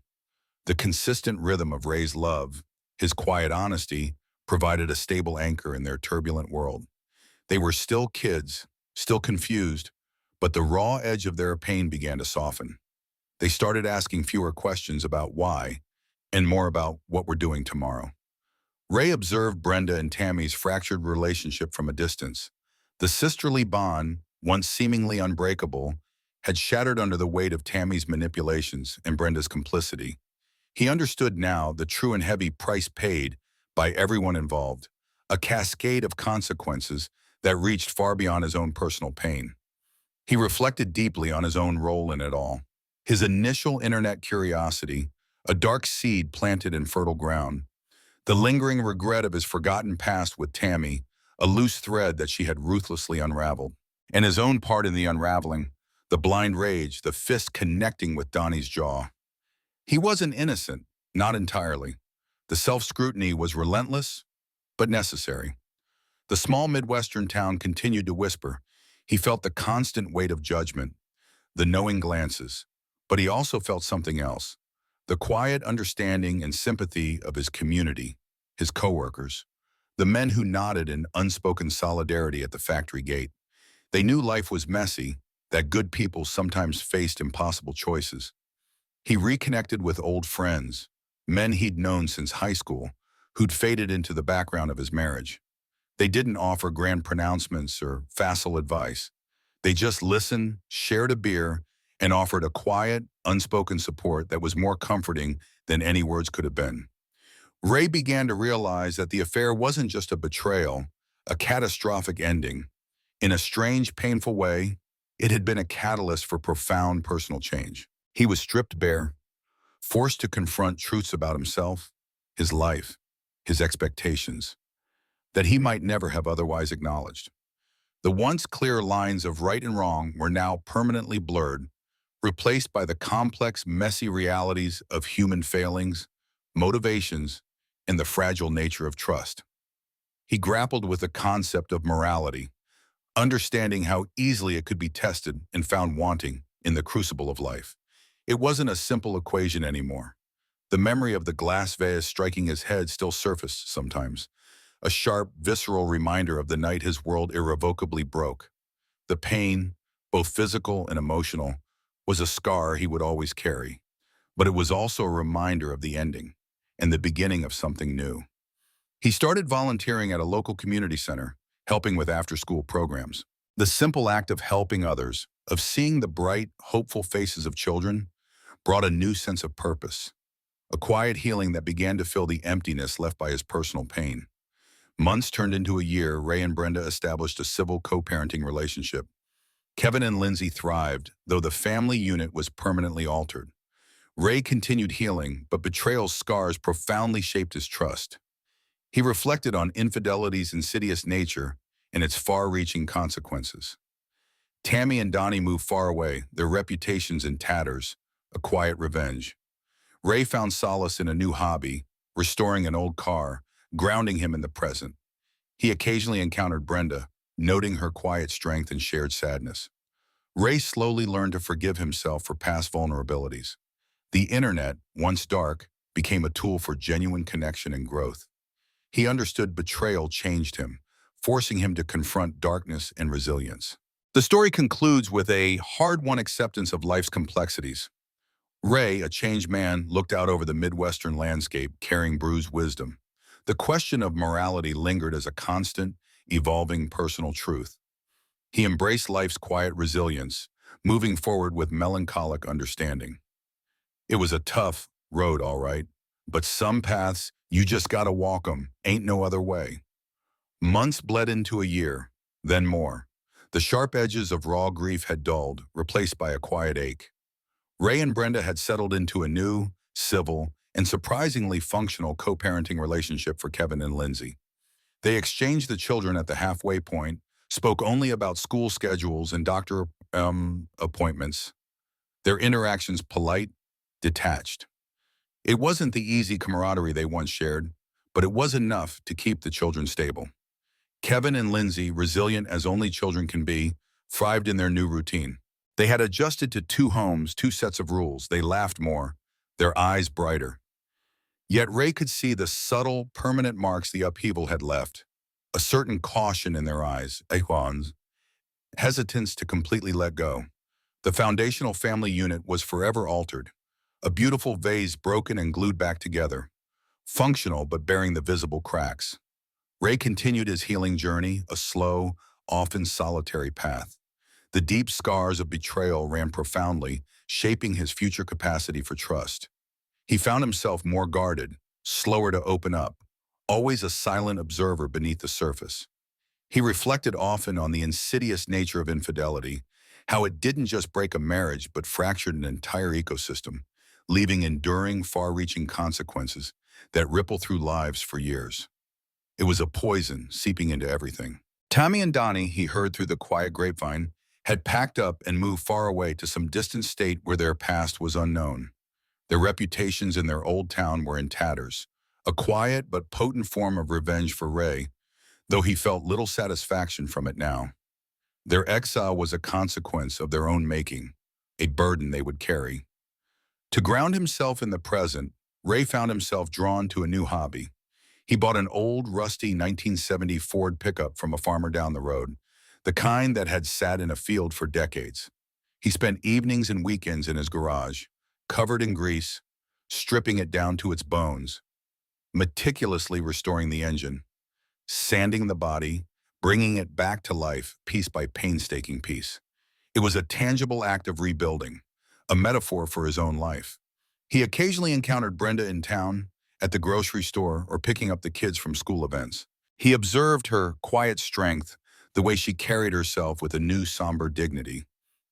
The consistent rhythm of Ray's love, his quiet honesty, provided a stable anchor in their turbulent world. They were still kids, still confused, but the raw edge of their pain began to soften. They started asking fewer questions about why, and more about what we're doing tomorrow. Ray observed Brenda and Tammy's fractured relationship from a distance. The sisterly bond, once seemingly unbreakable, had shattered under the weight of Tammy's manipulations and Brenda's complicity. He understood now the true and heavy price paid by everyone involved, a cascade of consequences that reached far beyond his own personal pain. He reflected deeply on his own role in it all. His initial internet curiosity, a dark seed planted in fertile ground. The lingering regret of his forgotten past with Tammy, a loose thread that she had ruthlessly unraveled. And his own part in the unraveling, the blind rage, the fist connecting with Donnie's jaw. He wasn't innocent, not entirely. The self-scrutiny was relentless, but necessary. The small Midwestern town continued to whisper. He felt the constant weight of judgment, the knowing glances, but he also felt something else. The quiet understanding and sympathy of his community, his coworkers, the men who nodded in unspoken solidarity at the factory gate. They knew life was messy, that good people sometimes faced impossible choices. He reconnected with old friends, men he'd known since high school, who'd faded into the background of his marriage. They didn't offer grand pronouncements or facile advice. They just listened, shared a beer, and offered a quiet, unspoken support that was more comforting than any words could have been. Ray began to realize that the affair wasn't just a betrayal, a catastrophic ending. In a strange, painful way, it had been a catalyst for profound personal change. He was stripped bare, forced to confront truths about himself, his life, his expectations, that he might never have otherwise acknowledged. The once clear lines of right and wrong were now permanently blurred, replaced by the complex, messy realities of human failings, motivations, and the fragile nature of trust. He grappled with the concept of morality, understanding how easily it could be tested and found wanting in the crucible of life. It wasn't a simple equation anymore. The memory of the glass vase striking his head still surfaced sometimes, a sharp, visceral reminder of the night his world irrevocably broke. The pain, both physical and emotional, was a scar he would always carry, but it was also a reminder of the ending and the beginning of something new. He started volunteering at a local community center, helping with after-school programs. The simple act of helping others, of seeing the bright, hopeful faces of children, brought a new sense of purpose, a quiet healing that began to fill the emptiness left by his personal pain. Months turned into a year. Ray and Brenda established a civil co-parenting relationship. Kevin and Lindsay thrived, though the family unit was permanently altered. Ray continued healing, but betrayal's scars profoundly shaped his trust. He reflected on infidelity's insidious nature and its far-reaching consequences. Tammy and Donnie moved far away, their reputations in tatters, a quiet revenge. Ray found solace in a new hobby, restoring an old car, grounding him in the present. He occasionally encountered Brenda, noting her quiet strength and shared sadness. Ray slowly learned to forgive himself for past vulnerabilities. The internet, once dark, became a tool for genuine connection and growth. He understood betrayal changed him, forcing him to confront darkness and resilience. The story concludes with a hard-won acceptance of life's complexities. Ray, a changed man, looked out over the Midwestern landscape, carrying bruised wisdom. The question of morality lingered as a constant, evolving personal truth. He embraced life's quiet resilience, moving forward with melancholic understanding. It was a tough road, all right, but some paths, you just gotta walk 'em, ain't no other way. Months bled into a year, then more. The sharp edges of raw grief had dulled, replaced by a quiet ache. Ray and Brenda had settled into a new, civil, and surprisingly functional co-parenting relationship for Kevin and Lindsay. They exchanged the children at the halfway point, spoke only about school schedules and doctor appointments, their interactions polite, detached. It wasn't the easy camaraderie they once shared, but it was enough to keep the children stable. Kevin and Lindsay, resilient as only children can be, thrived in their new routine. They had adjusted to two homes, two sets of rules. They laughed more, their eyes brighter. Yet Ray could see the subtle, permanent marks the upheaval had left. A certain caution in their eyes, Ahwan's, hesitance to completely let go. The foundational family unit was forever altered. A beautiful vase broken and glued back together. Functional but bearing the visible cracks. Ray continued his healing journey, a slow, often solitary path. The deep scars of betrayal ran profoundly, shaping his future capacity for trust. He found himself more guarded, slower to open up, always a silent observer beneath the surface. He reflected often on the insidious nature of infidelity, how it didn't just break a marriage but fractured an entire ecosystem, leaving enduring, far-reaching consequences that ripple through lives for years. It was a poison seeping into everything. Tammy and Donnie, he heard through the quiet grapevine, had packed up and moved far away to some distant state where their past was unknown. Their reputations in their old town were in tatters, a quiet but potent form of revenge for Ray, though he felt little satisfaction from it now. Their exile was a consequence of their own making, a burden they would carry. To ground himself in the present, Ray found himself drawn to a new hobby. He bought an old, rusty 1970 Ford pickup from a farmer down the road, the kind that had sat in a field for decades. He spent evenings and weekends in his garage, covered in grease, stripping it down to its bones, meticulously restoring the engine, sanding the body, bringing it back to life piece by painstaking piece. It was a tangible act of rebuilding, a metaphor for his own life. He occasionally encountered Brenda in town, at the grocery store, or picking up the kids from school events. He observed her quiet strength, the way she carried herself with a new somber dignity.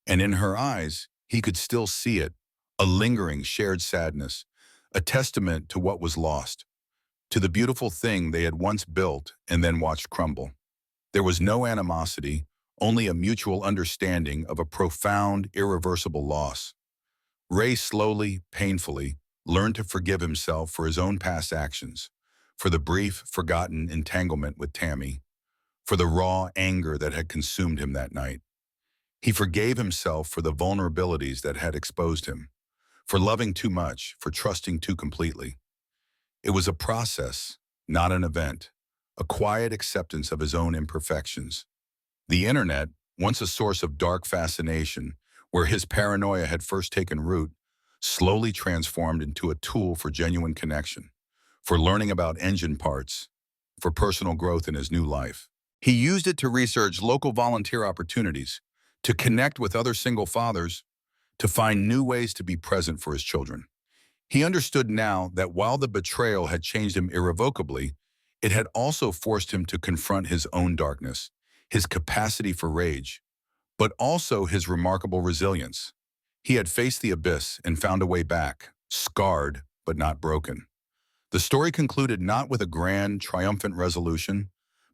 And in her eyes, he could still see it, a lingering shared sadness, a testament to what was lost, to the beautiful thing they had once built and then watched crumble. There was no animosity, only a mutual understanding of a profound, irreversible loss. Ray slowly, painfully, learned to forgive himself for his own past actions, for the brief, forgotten entanglement with Tammy, for the raw anger that had consumed him that night. He forgave himself for the vulnerabilities that had exposed him, for loving too much, for trusting too completely. It was a process, not an event, a quiet acceptance of his own imperfections. The internet, once a source of dark fascination, where his paranoia had first taken root, slowly transformed into a tool for genuine connection, for learning about engine parts, for personal growth in his new life. He used it to research local volunteer opportunities, to connect with other single fathers, to find new ways to be present for his children. He understood now that while the betrayal had changed him irrevocably, it had also forced him to confront his own darkness, his capacity for rage, but also his remarkable resilience. He had faced the abyss and found a way back, scarred but not broken. The story concluded not with a grand, triumphant resolution,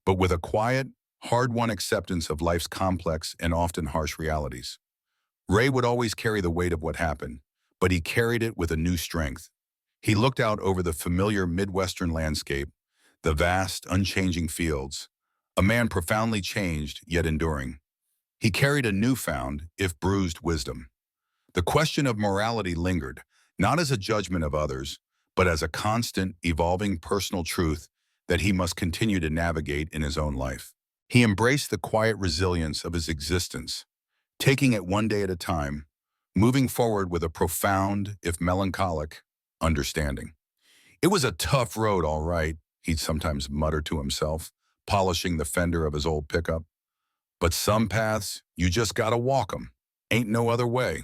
but with a quiet, hard-won acceptance of life's complex and often harsh realities. Ray would always carry the weight of what happened, but he carried it with a new strength. He looked out over the familiar Midwestern landscape, the vast, unchanging fields, a man profoundly changed yet enduring. He carried a newfound, if bruised, wisdom. The question of morality lingered, not as a judgment of others, but as a constant, evolving personal truth that he must continue to navigate in his own life. He embraced the quiet resilience of his existence, taking it one day at a time, moving forward with a profound, if melancholic, understanding. It was a tough road, all right, he'd sometimes mutter to himself, polishing the fender of his old pickup. But some paths, you just gotta walk 'em. Ain't no other way.